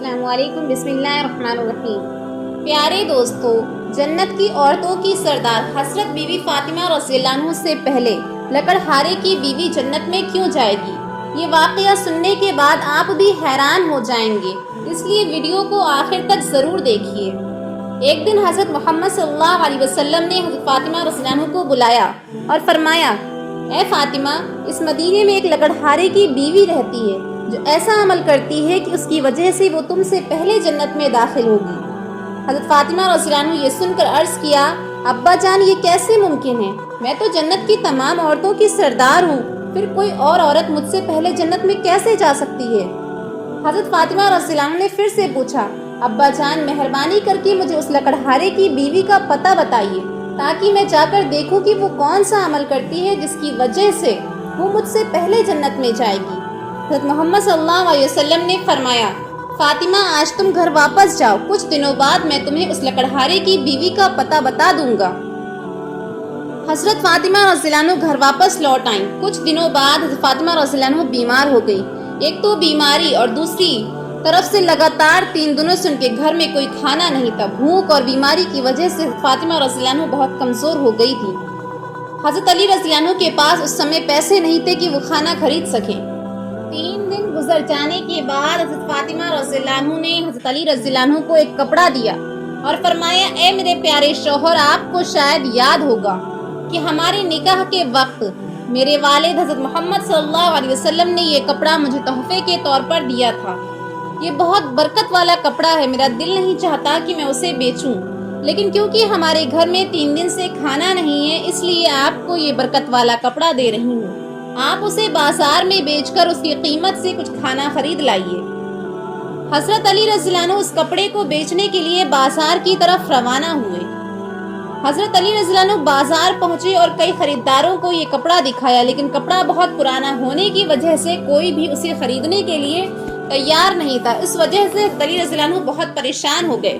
السلام علیکم، بسم اللہ الرحمن الرحیم۔ پیارے دوستو، جنت کی عورتوں کی سردار حضرت بی بی فاطمہ رضی اللہ عنہ سے پہلے لکڑہارے کی بیوی جنت میں کیوں جائے گی؟ یہ واقعہ سننے کے بعد آپ بھی حیران ہو جائیں گے، اس لیے ویڈیو کو آخر تک ضرور دیکھیے۔ ایک دن حضرت محمد صلی اللہ علیہ وسلم نے حضرت فاطمہ رضی اللہ عنہ کو بلایا اور فرمایا، اے فاطمہ، اس مدینے میں ایک لکڑہارے کی بیوی رہتی ہے جو ایسا عمل کرتی ہے کہ اس کی وجہ سے وہ تم سے پہلے جنت میں داخل ہوگی۔ حضرت فاطمہ رضی اللہ عنہ یہ سن کر عرض کیا، ابا جان، یہ کیسے ممکن ہے؟ میں تو جنت کی تمام عورتوں کی سردار ہوں، پھر کوئی اور عورت مجھ سے پہلے جنت میں کیسے جا سکتی ہے؟ حضرت فاطمہ رضی اللہ عنہ نے پھر سے پوچھا، ابا جان، مہربانی کر کے مجھے اس لکڑہارے کی بیوی کا پتہ بتائیے تاکہ میں جا کر دیکھوں کہ وہ کون سا عمل کرتی ہے جس کی وجہ سے وہ مجھ سے پہلے جنت میں جائے گی۔ حضرت محمد صلی اللہ علیہ وسلم نے فرمایا، فاطمہ، آج تم گھر واپس جاؤ، کچھ دنوں بعد میں تمہیں اس لکڑہارے کی بیوی کا پتہ بتا دوں گا۔ حضرت فاطمہ رضی اللہ عنہ گھر واپس لوٹ آئیں۔ کچھ دنوں بعد حضرت فاطمہ رضی اللہ عنہ بیمار ہو گئی۔ ایک تو بیماری اور دوسری طرف سے لگاتار 3 دنوں سے ان کے گھر میں کوئی کھانا نہیں تھا۔ بھوک اور بیماری کی وجہ سے فاطمہ رضی اللہ عنہ بہت کمزور ہو گئی تھی۔ حضرت علی رضی اللہ عنہ کے پاس اس سمے پیسے نہیں تھے کہ وہ کھانا خرید سکیں۔ 3 دن گزر جانے کے بعد حضرت فاطمہ رضی اللہ عنہ نے حضرت علی رضی اللہ عنہ کو ایک کپڑا دیا اور فرمایا، اے میرے پیارے شوہر، آپ کو شاید یاد ہوگا کہ ہمارے نکاح کے وقت میرے والد حضرت محمد صلی اللہ علیہ وسلم نے یہ کپڑا مجھے تحفے کے طور پر دیا تھا۔ یہ بہت برکت والا کپڑا ہے، میرا دل نہیں چاہتا کہ میں اسے بیچوں، لیکن کیونکہ ہمارے گھر میں 3 دن سے کھانا نہیں ہے، اس لیے آپ کو یہ برکت والا کپڑا دے رہی ہوں۔ آپ اسے بازار میں بیچ کر اس کی قیمت سے کچھ کھانا خرید لائیے۔ حضرت علی رضی اللہ عنہ اس کپڑے کو بیچنے کے لیے بازار کی طرف روانہ ہوئے۔ حضرت علی رضی اللہ عنہ بازار پہنچے اور کئی خریداروں کو یہ کپڑا دکھایا، لیکن کپڑا بہت پرانا ہونے کی وجہ سے کوئی بھی اسے خریدنے کے لیے تیار نہیں تھا۔ اس وجہ سے حضرت علی رضی اللہ عنہ بہت پریشان ہو گئے۔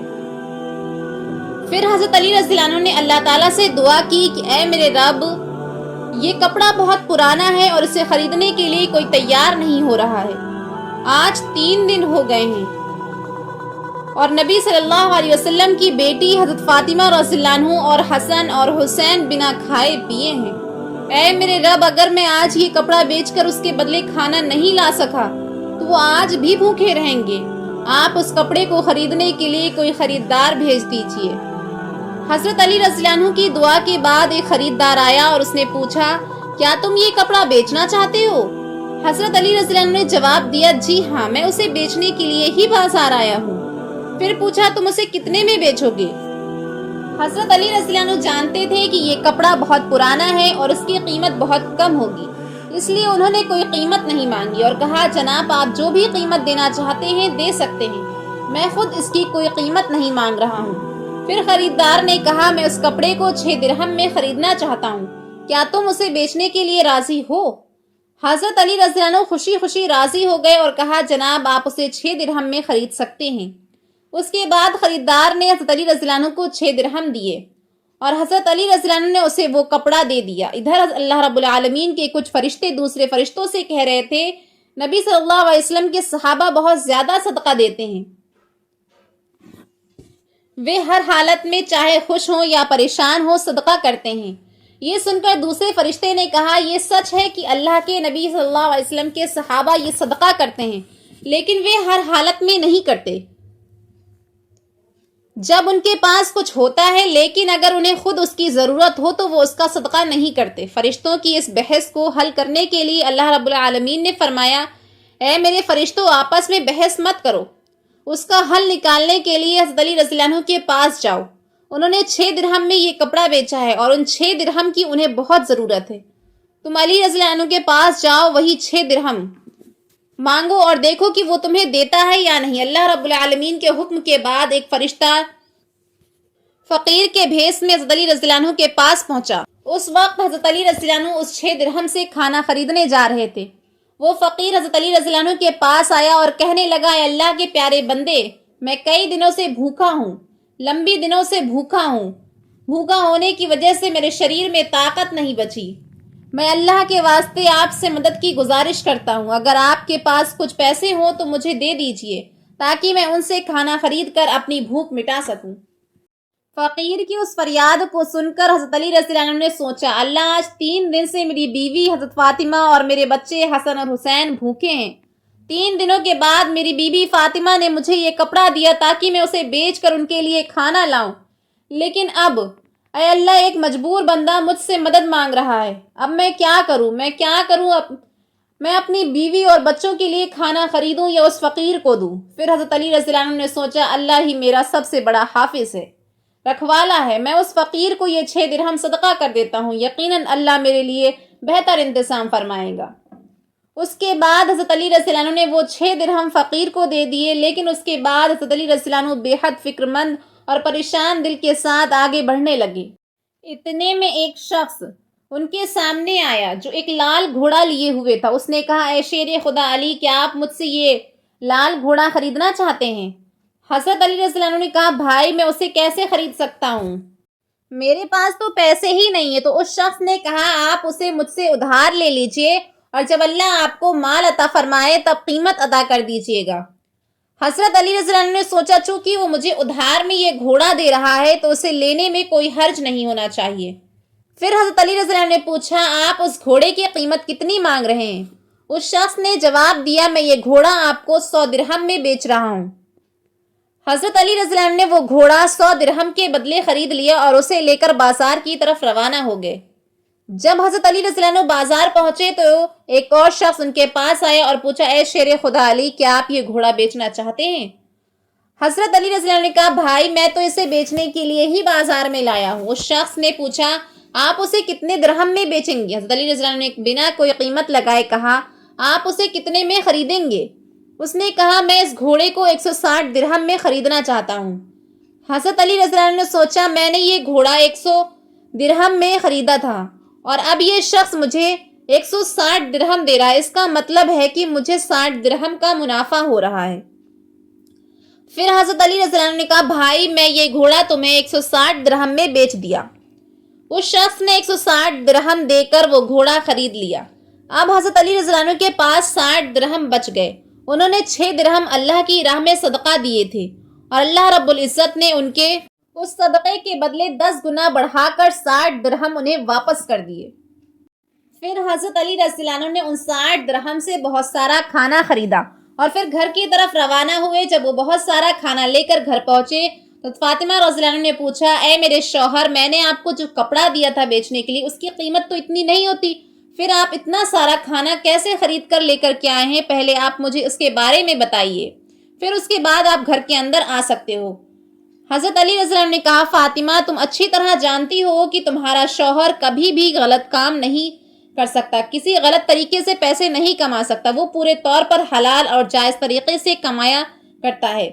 پھر حضرت علی رضی اللہ عنہ نے اللہ تعالیٰ سے دعا کی کہ اے میرے رب، یہ کپڑا بہت پرانا ہے اور اسے خریدنے کے لیے کوئی تیار نہیں ہو رہا ہے۔ آج 3 دن ہو گئے ہیں اور نبی صلی اللہ علیہ وسلم کی بیٹی حضرت فاطمہ رضی اللہ عنہ اور حسن اور حسین بنا کھائے پیے ہیں۔ اے میرے رب، اگر میں آج یہ کپڑا بیچ کر اس کے بدلے کھانا نہیں لا سکا تو وہ آج بھی بھوکے رہیں گے۔ آپ اس کپڑے کو خریدنے کے لیے کوئی خریدار بھیج دیجیے۔ حضرت علی رضی اللہ عنہ کی دعا کے بعد ایک خریدار آیا اور اس نے پوچھا، کیا تم یہ کپڑا بیچنا چاہتے ہو؟ حضرت علی رضی اللہ عنہ نے جواب دیا، جی ہاں، میں اسے بیچنے کے لیے ہی بازار آیا ہوں۔ پھر پوچھا، تم اسے کتنے میں بیچو گے؟ حضرت علی رضی اللہ عنہ جانتے تھے کہ یہ کپڑا بہت پرانا ہے اور اس کی قیمت بہت کم ہوگی، اس لیے انہوں نے کوئی قیمت نہیں مانگی اور کہا، جناب، آپ جو بھی قیمت دینا چاہتے ہیں دے سکتے ہیں، میں خود اس کی کوئی قیمت نہیں مانگ رہا ہوں۔ پھر خریدار نے کہا، میں اس کپڑے کو 6 درہم میں خریدنا چاہتا ہوں، کیا تم اسے بیچنے کے لیے راضی ہو؟ حضرت علی رضی اللہ عنہ خوشی خوشی راضی ہو گئے اور کہا، جناب، آپ اسے 6 درہم میں خرید سکتے ہیں۔ اس کے بعد خریدار نے حضرت علی رضی اللہ عنہ کو 6 درہم دیے اور حضرت علی رضی اللہ عنہ نے اسے وہ کپڑا دے دیا۔ ادھر اللہ رب العالمین کے کچھ فرشتے دوسرے فرشتوں سے کہہ رہے تھے، نبی صلی اللہ علیہ وسلم کے صحابہ بہت زیادہ صدقہ دیتے ہیں، وہ ہر حالت میں چاہے خوش ہوں یا پریشان ہوں صدقہ کرتے ہیں۔ یہ سن کر دوسرے فرشتے نے کہا، یہ سچ ہے کہ اللہ کے نبی صلی اللہ علیہ وسلم کے صحابہ یہ صدقہ کرتے ہیں، لیکن وہ ہر حالت میں نہیں کرتے۔ جب ان کے پاس کچھ ہوتا ہے لیکن اگر انہیں خود اس کی ضرورت ہو تو وہ اس کا صدقہ نہیں کرتے۔ فرشتوں کی اس بحث کو حل کرنے کے لیے اللہ رب العالمین نے فرمایا، اے میرے فرشتوں، آپس میں بحث مت کرو، اس کا حل نکالنے کے لیے حضرت علی رضی اللہ عنہ کے پاس جاؤ۔ انہوں نے 6 درہم میں یہ کپڑا بیچا ہے اور ان 6 درہم کی انہیں بہت ضرورت ہے۔ تم علی رضی اللہ عنہ کے پاس جاؤ، وہی 6 درہم مانگو اور دیکھو کہ وہ تمہیں دیتا ہے یا نہیں۔ اللہ رب العالمین کے حکم کے بعد ایک فرشتہ فقیر کے بھیس میں حضرت علی رضی اللہ عنہ کے پاس پہنچا۔ اس وقت حضرت علی رضی اللہ عنہ اس 6 درہم سے کھانا خریدنے جا رہے تھے۔ وہ فقیر حضرت علی رضی اللہ عنہ کے پاس آیا اور کہنے لگا، اے اللہ کے پیارے بندے، میں کئی دنوں سے بھوکا ہوں، لمبی دنوں سے بھوکا ہوں۔ بھوکا ہونے کی وجہ سے میرے شریر میں طاقت نہیں بچی۔ میں اللہ کے واسطے آپ سے مدد کی گزارش کرتا ہوں، اگر آپ کے پاس کچھ پیسے ہوں تو مجھے دے دیجئے تاکہ میں ان سے کھانا خرید کر اپنی بھوک مٹا سکوں۔ فقیر کی اس فریاد کو سن کر حضرت علی رضی اللہ عنہ نے سوچا، اللہ آج 3 دن سے میری بیوی حضرت فاطمہ اور میرے بچے حسن اور حسین بھوکے ہیں۔ 3 دنوں کے بعد میری بیوی فاطمہ نے مجھے یہ کپڑا دیا تاکہ میں اسے بیچ کر ان کے لیے کھانا لاؤں، لیکن اب اے اللہ ایک مجبور بندہ مجھ سے مدد مانگ رہا ہے، اب میں کیا کروں؟ میں اپنی بیوی اور بچوں کے لیے کھانا خریدوں یا اس فقیر کو دوں؟ پھر حضرت علی رضی اللہ عنہ نے سوچا، اللہ ہی میرا سب سے بڑا حافظ ہے، رکھوالا ہے، میں اس فقیر کو یہ 6 درہم صدقہ کر دیتا ہوں، یقیناً اللہ میرے لیے بہتر انتظام فرمائے گا۔ اس کے بعد حضرت علی رضی اللہ عنہ نے وہ 6 درہم فقیر کو دے دیے، لیکن اس کے بعد حضرت علی رضی اللہ عنہ بے حد فکر مند اور پریشان دل کے ساتھ آگے بڑھنے لگے۔ اتنے میں ایک شخص ان کے سامنے آیا جو ایک لال گھوڑا لیے ہوئے تھا۔ اس نے کہا، اے شیر خدا علی، کیا آپ مجھ سے یہ لال گھوڑا خریدنا چاہتے ہیں؟ حضرت علی رضی اللہ عنہ نے کہا، بھائی میں اسے کیسے خرید سکتا ہوں؟ میرے پاس تو پیسے ہی نہیں ہے۔ تو اس شخص نے کہا، آپ اسے مجھ سے ادھار لے لیجئے اور جب اللہ آپ کو مال عطا فرمائے تب قیمت ادا کر دیجئے گا۔ حضرت علی رضی اللہ عنہ نے سوچا، چونکہ وہ مجھے ادھار میں یہ گھوڑا دے رہا ہے تو اسے لینے میں کوئی حرج نہیں ہونا چاہیے۔ پھر حضرت علی رضی اللہ عنہ نے پوچھا، آپ اس گھوڑے کی قیمت کتنی مانگ رہے ہیں؟ اس شخص نے جواب دیا، میں یہ گھوڑا آپ کو 100 درہم میں بیچ رہا ہوں۔ حضرت علی رضی اللہ عنہ نے وہ گھوڑا 100 درہم کے بدلے خرید لیا اور اسے لے کر بازار کی طرف روانہ ہو گئے۔ جب حضرت علی رضی اللہ عنہ بازار پہنچے تو ایک اور شخص ان کے پاس آیا اور پوچھا، اے شیر خدا علی، کیا آپ یہ گھوڑا بیچنا چاہتے ہیں؟ حضرت علی رضی اللہ عنہ نے کہا، بھائی میں تو اسے بیچنے کے لیے ہی بازار میں لایا ہوں۔ اس شخص نے پوچھا، آپ اسے کتنے درہم میں بیچیں گے؟ حضرت علی رضی اللہ عنہ نے بنا کوئی قیمت لگائے کہا، آپ اسے کتنے میں خریدیں گے؟ اس نے کہا، میں اس گھوڑے کو 160 درہم میں خریدنا چاہتا ہوں۔ حضرت علی رضی اللہ عنہ نے سوچا، میں نے یہ گھوڑا 100 درہم میں خریدا تھا اور اب یہ شخص مجھے 160 درہم دے رہا ہے، اس کا مطلب ہے کہ مجھے 60 درہم کا منافع ہو رہا ہے۔ پھر حضرت علی رضی اللہ عنہ نے کہا، بھائی میں یہ گھوڑا تمہیں 160 درہم میں بیچ دیا۔ اس شخص نے 160 درہم دے کر وہ گھوڑا خرید لیا۔ اب حضرت علی رضی اللہ عنہ کے پاس 60 درہم بچ گئے۔ انہوں نے 6 درہم اللہ کی راہ میں صدقہ دیے تھے اور اللہ رب العزت نے ان کے اس صدقے کے بدلے 10 گنا بڑھا کر 60 درہم انہیں واپس کر دیے۔ پھر حضرت علی رضی اللہ عنہ نے ان 60 درہم سے بہت سارا کھانا خریدا اور پھر گھر کی طرف روانہ ہوئے۔ جب وہ بہت سارا کھانا لے کر گھر پہنچے تو فاطمہ رضی اللہ عنہ نے پوچھا، اے میرے شوہر، میں نے آپ کو جو کپڑا دیا تھا بیچنے کے لیے اس کی قیمت تو اتنی نہیں ہوتی، پھر آپ اتنا سارا کھانا کیسے خرید کر لے کر کے آئے ہیں؟ پہلے آپ مجھے اس کے بارے میں بتائیے، پھر اس کے بعد آپ گھر کے اندر آ سکتے ہو۔ حضرت علی رضی اللہ عنہ نے کہا، فاطمہ تم اچھی طرح جانتی ہو کہ تمہارا شوہر کبھی بھی غلط کام نہیں کر سکتا، کسی غلط طریقے سے پیسے نہیں کما سکتا، وہ پورے طور پر حلال اور جائز طریقے سے کمایا کرتا ہے،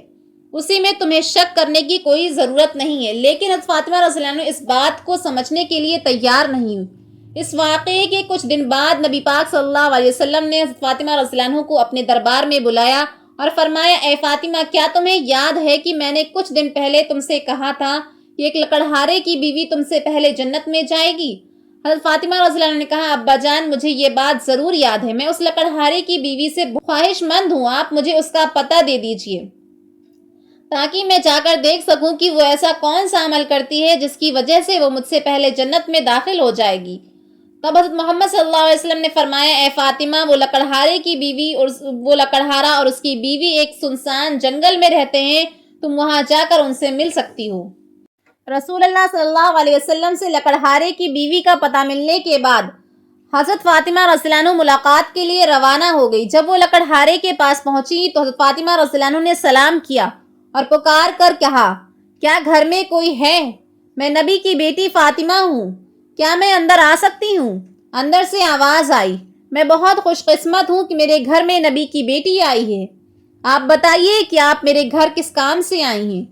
اسی میں تمہیں شک کرنے کی کوئی ضرورت نہیں ہے۔ لیکن حضرت فاطمہ رضی اللہ عنہ اس بات کو سمجھنے کے لیے تیار نہیں ہوئی۔ اس واقعے کے کچھ دن بعد نبی پاک صلی اللہ علیہ وسلم نے حضرت فاطمہ رضی اللہ عنہ کو اپنے دربار میں بلایا اور فرمایا، اے فاطمہ، کیا تمہیں یاد ہے کہ میں نے کچھ دن پہلے تم سے کہا تھا کہ ایک لکڑہارے کی بیوی تم سے پہلے جنت میں جائے گی؟ حضرت فاطمہ رضی اللہ عنہ نے کہا، ابا جان مجھے یہ بات ضرور یاد ہے، میں اس لکڑہارے کی بیوی سے خواہش مند ہوں، آپ مجھے اس کا پتہ دے دیجئے تاکہ میں جا کر دیکھ سکوں کہ وہ ایسا کون سا عمل کرتی ہے جس کی وجہ سے وہ مجھ سے پہلے جنت میں داخل ہو جائے گی۔ تب حضرت محمد صلی اللہ علیہ وسلم نے فرمایا، اے فاطمہ، وہ لکڑہارا اور اس کی بیوی ایک سنسان جنگل میں رہتے ہیں، تم وہاں جا کر ان سے مل سکتی ہو۔ رسول اللہ صلی اللہ علیہ وسلم سے لکڑہارے کی بیوی کا پتہ ملنے کے بعد حضرت فاطمہ رضی اللہ عنہ ملاقات کے لیے روانہ ہو گئی۔ جب وہ لکڑہارے کے پاس پہنچی تو حضرت فاطمہ رضی اللہ عنہ نے سلام کیا اور پکار کر کہا، کیا گھر میں کوئی ہے؟ میں نبی کی بیٹی فاطمہ ہوں، کیا میں اندر آ سکتی ہوں؟ اندر سے آواز آئی، میں بہت خوش قسمت ہوں کہ میرے گھر میں نبی کی بیٹی آئی ہے، آپ بتائیے کہ آپ میرے گھر کس کام سے آئی ہیں؟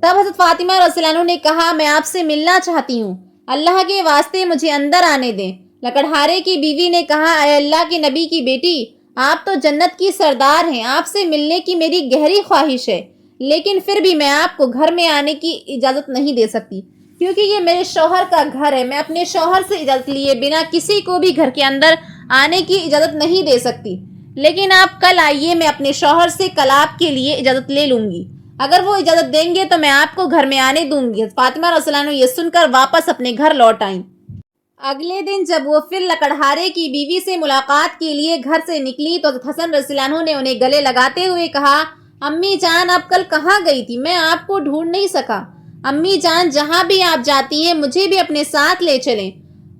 تب حضرت فاطمہ رضی اللہ عنہ نے کہا، میں آپ سے ملنا چاہتی ہوں، اللہ کے واسطے مجھے اندر آنے دیں۔ لکڑہارے کی بیوی نے کہا، اے اللہ کے نبی کی بیٹی، آپ تو جنت کی سردار ہیں، آپ سے ملنے کی میری گہری خواہش ہے، لیکن پھر بھی میں آپ کو گھر میں آنے کی اجازت نہیں دے سکتی کیونکہ یہ میرے شوہر کا گھر ہے، میں اپنے شوہر سے اجازت لیے بنا کسی کو بھی گھر کے اندر آنے کی اجازت نہیں دے سکتی۔ لیکن آپ کل آئیے، میں اپنے شوہر سے کل آپ کے لیے اجازت لے لوں گی، اگر وہ اجازت دیں گے تو میں آپ کو گھر میں آنے دوں گی۔ فاطمہ رضی اللہ عنہ یہ سن کر واپس اپنے گھر لوٹ آئیں۔ اگلے دن جب وہ پھر لکڑہارے کی بیوی سے ملاقات کے لیے گھر سے نکلی تو حضرت حسن رضی اللہ عنہ نے انہیں گلے لگاتے ہوئے کہا، امی جان آپ کل کہاں گئی تھی؟ میں آپ کو ڈھونڈ نہیں سکا۔ امی جان جہاں بھی آپ جاتی ہیں مجھے بھی اپنے ساتھ لے چلیں۔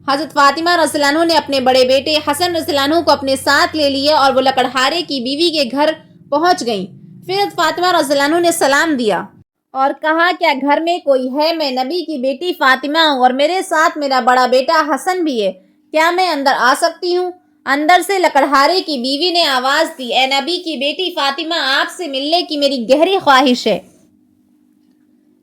حضرت فاطمہ رضی اللہ عنہ نے اپنے بڑے بیٹے حسن رضی اللہ عنہ کو اپنے ساتھ لے لیا اور وہ لکڑہارے کی بیوی کے گھر پہنچ گئیں۔ پھر حضرت فاطمہ رضی اللہ عنہ نے سلام دیا اور کہا، کیا گھر میں کوئی ہے؟ میں نبی کی بیٹی فاطمہ ہوں اور میرے ساتھ میرا بڑا بیٹا حسن بھی ہے، کیا میں اندر آ سکتی ہوں؟ اندر سے لکڑہارے کی بیوی نے آواز دی، اے نبی کی بیٹی فاطمہ، آپ سے ملنے کی میری گہری خواہش ہے،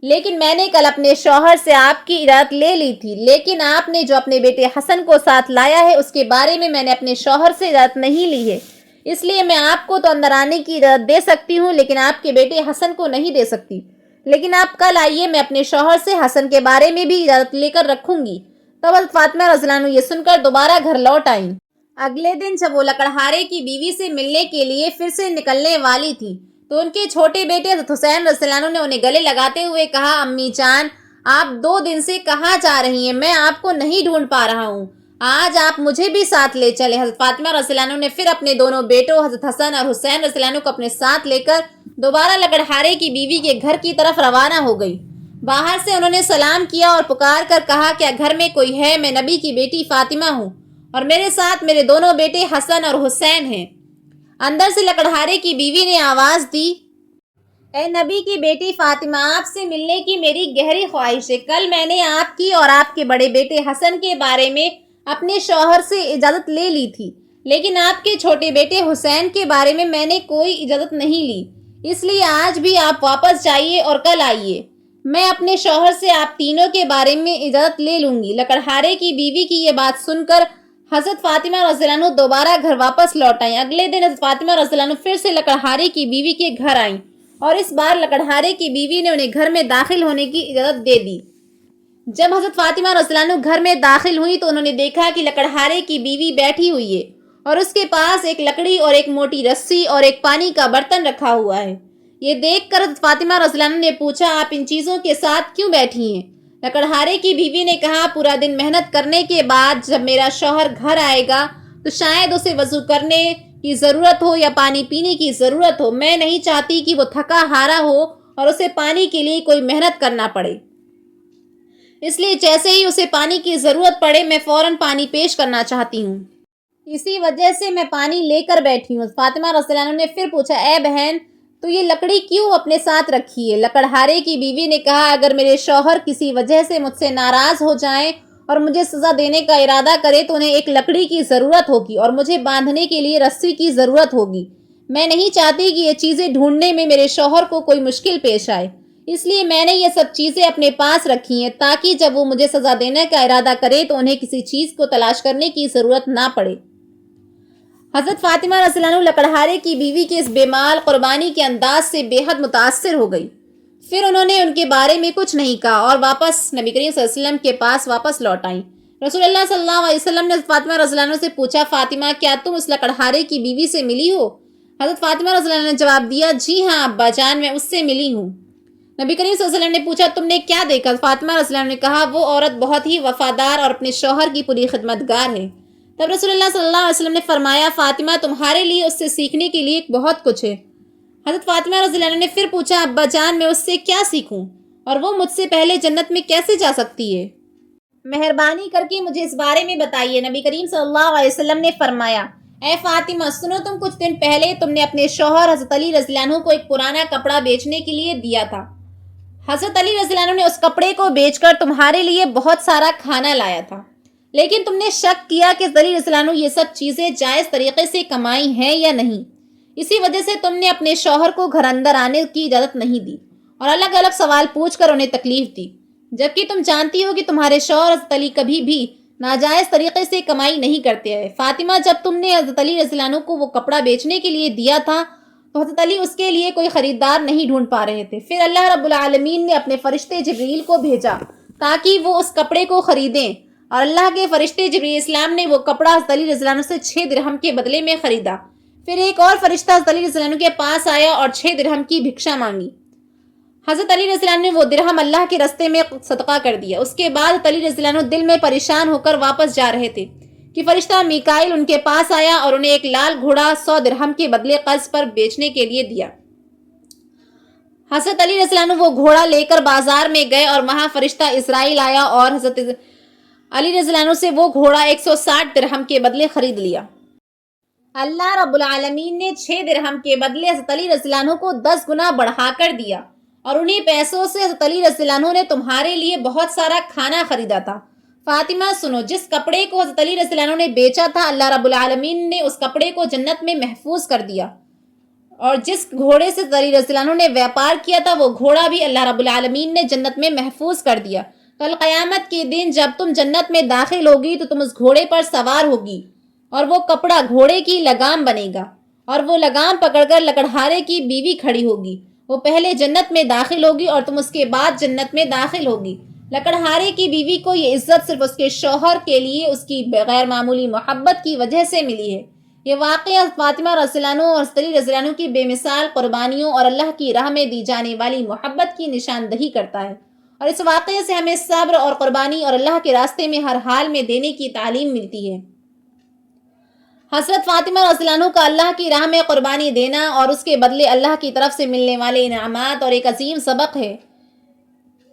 لیکن میں نے کل اپنے شوہر سے آپ کی اجازت لے لی تھی، لیکن آپ نے جو اپنے بیٹے حسن کو ساتھ لایا ہے اس کے بارے میں نے اپنے شوہر سے اجازت نہیں لی ہے، اس لیے میں آپ کو تو اندر آنے کی اجازت دے سکتی ہوں لیکن آپ کے بیٹے حسن کو نہیں دے سکتی، لیکن آپ کل آئیے، میں اپنے شوہر سے حسن کے بارے میں بھی اجازت لے کر رکھوں گی۔ تب حضرت فاطمہ رضی اللہ عنہ یہ سن کر دوبارہ گھر لوٹ آئیں۔ اگلے دن جب وہ لکڑہارے کی بیوی سے ملنے کے لیے پھر سے نکلنے والی تھی تو ان کے چھوٹے بیٹے حضرت حسین رضی اللہ عنہ نے انہیں گلے لگاتے ہوئے کہا، امی جان آپ 2 دن سے کہاں جا رہی ہیں؟ میں آپ کو نہیں ڈھونڈ پا رہا ہوں، آج آپ مجھے بھی ساتھ لے چلے۔ حضرت فاطمہ رضی اللہ عنہ نے پھر اپنے دونوں بیٹوں حضرت حسن اور حسین رضی اللہ عنہ کو اپنے ساتھ لے کر دوبارہ لکڑہارے کی بیوی کے گھر کی طرف روانہ ہو گئی۔ باہر سے انہوں نے سلام کیا اور پکار کر کہا، کیا گھر میں کوئی ہے؟ میں نبی کی بیٹی فاطمہ ہوں اور میرے ساتھ میرے دونوں بیٹے حسن اور حسین ہیں۔ اندر سے لکڑہارے کی بیوی نے آواز دی، اے نبی کی بیٹی فاطمہ، آپ سے ملنے کی میری گہری خواہش ہے، کل میں نے آپ کی اور آپ کے بڑے بیٹے حسن کے بارے میں اپنے شوہر سے اجازت لے لی تھی، لیکن آپ کے چھوٹے بیٹے حسین کے بارے میں نے کوئی اجازت نہیں لی، اس لیے آج بھی آپ واپس جائیے اور کل آئیے، میں اپنے شوہر سے آپ تینوں کے بارے میں اجازت لے لوں گی۔ لکڑہارے کی بیوی کی یہ بات سن کر حضرت فاطمہ رضی اللہ عنہ دوبارہ گھر واپس لوٹ آئیں۔ اگلے دن حضرت فاطمہ رضی اللہ عنہ پھر سے لکڑہارے کی بیوی کے گھر آئیں اور اس بار لکڑہارے کی بیوی نے انہیں گھر میں داخل ہونے کی اجازت دے دی۔ جب حضرت فاطمہ رضی اللہ عنہ گھر میں داخل ہوئی تو انہوں نے دیکھا کہ لکڑہارے کی بیوی بیٹھی ہوئی ہے اور اس کے پاس ایک لکڑی اور ایک موٹی رسی اور ایک پانی کا برتن رکھا ہوا ہے۔ یہ دیکھ کر حضرت فاطمہ رضی اللہ عنہ نے پوچھا، آپ ان چیزوں کے ساتھ کیوں بیٹھی ہیں؟ لکڑہارے کی بیوی نے کہا، پورا دن محنت کرنے کے بعد جب میرا شوہر گھر آئے گا تو شاید اسے وضو کرنے کی ضرورت ہو یا پانی پینے کی ضرورت ہو، میں نہیں چاہتی کہ وہ تھکا ہارا ہو اور اسے پانی کے لیے کوئی محنت کرنا پڑے، اس لیے جیسے ہی اسے پانی کی ضرورت پڑے میں فوراً پانی پیش کرنا چاہتی ہوں، اسی وجہ سے میں پانی لے کر بیٹھی ہوں۔ فاطمہ رضی اللہ عنہ نے پھر پوچھا، اے بہن تو یہ لکڑی کیوں اپنے ساتھ رکھی ہے؟ لکڑہارے کی بیوی نے کہا، اگر میرے شوہر کسی وجہ سے مجھ سے ناراض ہو جائیں اور مجھے سزا دینے کا ارادہ کرے تو انہیں ایک لکڑی کی ضرورت ہوگی اور مجھے باندھنے کے لیے رسی کی ضرورت ہوگی، میں نہیں چاہتی کہ یہ چیزیں ڈھونڈنے میں میرے شوہر کو کوئی مشکل پیش آئے، اس لیے میں نے یہ سب چیزیں اپنے پاس رکھی ہیں تاکہ جب وہ مجھے سزا دینے کا ارادہ کرے تو انہیں کسی چیز کو تلاش کرنے کی ضرورت نہ پڑے۔ حضرت فاطمہ رضی اللہ عنہ لکڑہارے کی بیوی کے اس بے مال قربانی کے انداز سے بے حد متاثر ہو گئی۔ پھر انہوں نے ان کے بارے میں کچھ نہیں کہا اور واپس نبی کریم صلی اللہ علیہ وسلم کے پاس واپس لوٹ آئیں۔ رسول اللہ صلی اللہ علیہ وسلم نے حضرت فاطمہ رضی اللہ عنہ سے پوچھا، فاطمہ کیا تم اس لکڑہارے کی بیوی سے ملی ہو؟ حضرت فاطمہ رضی اللہ عنہ نے جواب دیا، جی ہاں ابا جان، میں اس سے ملی ہوں۔ نبی کریم صلی اللہ علیہ وسلم نے پوچھا، تم نے کیا دیکھا؟ فاطمہ رضی اللہ عنہ نے کہا، وہ عورت بہت ہی وفادار اور اپنے شوہر کی پوری خدمتگار ہے۔ تب رسول اللہ صلی اللہ علیہ وسلم نے فرمایا، فاطمہ تمہارے لیے اس سے سیکھنے کے لیے بہت کچھ ہے۔ حضرت فاطمہ رضی اللہ عنہ نے پھر پوچھا، ابا جان میں اس سے کیا سیکھوں اور وہ مجھ سے پہلے جنت میں کیسے جا سکتی ہے؟ مہربانی کر کے مجھے اس بارے میں بتائیے۔ نبی کریم صلی اللہ علیہ وسلم نے فرمایا، اے فاطمہ سنو، تم کچھ دن پہلے تم نے اپنے شوہر حضرت علی رضی اللہ عنہ کو ایک پرانا کپڑا بیچنے کے لیے دیا تھا۔ حضرت علی رضی اللہ عنہ نے اس کپڑے کو بیچ کر تمہارے لیے بہت سارا کھانا لایا تھا، لیکن تم نے شک کیا کہ علی رضی اللہ عنہ یہ سب چیزیں جائز طریقے سے کمائی ہیں یا نہیں، اسی وجہ سے تم نے اپنے شوہر کو گھر اندر آنے کی اجازت نہیں دی اور الگ الگ سوال پوچھ کر انہیں تکلیف دی، جبکہ تم جانتی ہو کہ تمہارے شوہر حضرت علی کبھی بھی ناجائز طریقے سے کمائی نہیں کرتے ہیں۔ فاطمہ جب تم نے حضرت علی رضی اللہ عنہ کو وہ کپڑا بیچنے کے لیے دیا تھا تو حضرت علی اس کے لیے کوئی خریدار نہیں ڈھونڈ پا رہے تھے، پھر اللہ رب العالمین نے اپنے فرشتے جبریل کو بھیجا تاکہ وہ اس کپڑے کو خریدیں، اور اللہ کے فرشتے جبریل اسلام نے وہ کپڑا حضرت علی رضی اللہ عنہ سے 6 درہم کے بدلے میں خریدا۔ پھر ایک اور فرشتہ حضرت علی رضی اللہ عنہ کے پاس آیا اور 6 درہم کی بھکشا مانگی۔ حضرت علی رضی اللہ عنہ نے وہ درہم اللہ کے راستے میں صدقہ کر دیا۔ اس کے بعد حضرت علی رضی اللہ عنہ دل میں پریشان ہو کر واپس جا رہے تھے کہ فرشتہ میکائیل ان کے پاس آیا اور انہیں ایک لال گھوڑا 100 درہم کے بدلے قرض پر بیچنے کے لیے دیا۔ حضرت علی رضی اللہ عنہ وہ گھوڑا لے کر بازار میں گئے اور وہاں فرشتہ اسرائیل آیا اور حضرت علی رضی اللہ عنہ سے وہ گھوڑا 160 درہم کے بدلے خرید لیا۔ اللہ رب العالمین نے 6 درہم کے بدلے حضرت علی رضی اللہ عنہ کو 10 گنا بڑھا کر دیا، اور انہی پیسوں سے حضرت علی رضی اللہ عنہ نے تمہارے لیے بہت سارا کھانا خریدا تھا۔ فاطمہ سنو، جس کپڑے کو حضرت علی رضی اللہ عنہ نے بیچا تھا، اللہ رب العالمین نے اس کپڑے کو جنت میں محفوظ کر دیا، اور جس گھوڑے سے حضرت علی رضی اللہ عنہ نے ویپار کیا تھا، وہ گھوڑا بھی اللہ رب العالمین نے جنت میں محفوظ کر دیا۔ کل قیامت کے دن جب تم جنت میں داخل ہوگی تو تم اس گھوڑے پر سوار ہوگی، اور وہ کپڑا گھوڑے کی لگام بنے گا، اور وہ لگام پکڑ کر لکڑہارے کی بیوی کھڑی ہوگی۔ وہ پہلے جنت میں داخل ہوگی اور تم اس کے بعد جنت میں داخل ہوگی۔ لکڑہارے کی بیوی کو یہ عزت صرف اس کے شوہر کے لیے اس کی غیر معمولی محبت کی وجہ سے ملی ہے۔ یہ واقعہ فاطمہ رضی اللہ عنہ اور حضرت علی رضی اللہ عنہ کی بے مثال قربانیوں اور اللہ کی راہ میں دی جانے والی محبت کی نشاندہی کرتا ہے، اور اس واقعے سے ہمیں صبر اور قربانی اور اللہ کے راستے میں ہر حال میں دینے کی تعلیم ملتی ہے۔ حضرت فاطمہ رضی اللہ عنہ کا اللہ کی راہ میں قربانی دینا اور اس کے بدلے اللہ کی طرف سے ملنے والے انعامات اور ایک عظیم سبق ہے۔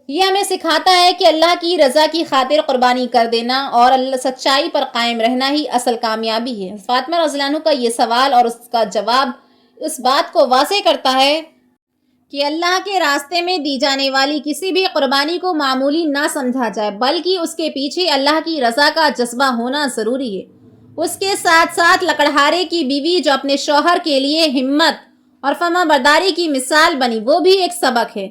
یہ ہمیں سکھاتا ہے کہ اللہ کی رضا کی خاطر قربانی کر دینا اور سچائی پر قائم رہنا ہی اصل کامیابی ہے۔ فاطمہ رضی اللہ عنہ کا یہ سوال اور اس کا جواب اس بات کو واضح کرتا ہے کہ اللہ کے راستے میں دی جانے والی کسی بھی قربانی کو معمولی نہ سمجھا جائے، بلکہ اس کے پیچھے اللہ کی رضا کا جذبہ ہونا ضروری ہے۔ اس کے ساتھ ساتھ لکڑہارے کی بیوی جو اپنے شوہر کے لیے ہمت اور فرما برداری کی مثال بنی، وہ بھی ایک سبق ہے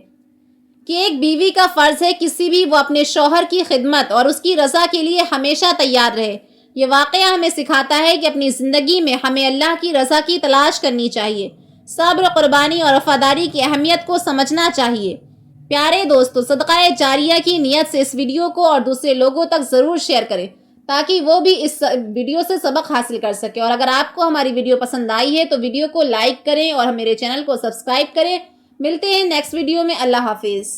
کہ ایک بیوی کا فرض ہے کسی بھی وہ اپنے شوہر کی خدمت اور اس کی رضا کے لیے ہمیشہ تیار رہے۔ یہ واقعہ ہمیں سکھاتا ہے کہ اپنی زندگی میں ہمیں اللہ کی رضا کی تلاش کرنی چاہیے، صبر، قربانی اور وفاداری کی اہمیت کو سمجھنا چاہیے۔ پیارے دوستو، صدقہ جاریہ کی نیت سے اس ویڈیو کو اور دوسرے لوگوں تک ضرور شیئر کریں تاکہ وہ بھی اس ویڈیو سے سبق حاصل کر سکے، اور اگر آپ کو ہماری ویڈیو پسند آئی ہے تو ویڈیو کو لائک کریں اور میرے چینل کو سبسکرائب کریں۔ ملتے ہیں نیکسٹ ویڈیو میں۔ اللہ حافظ۔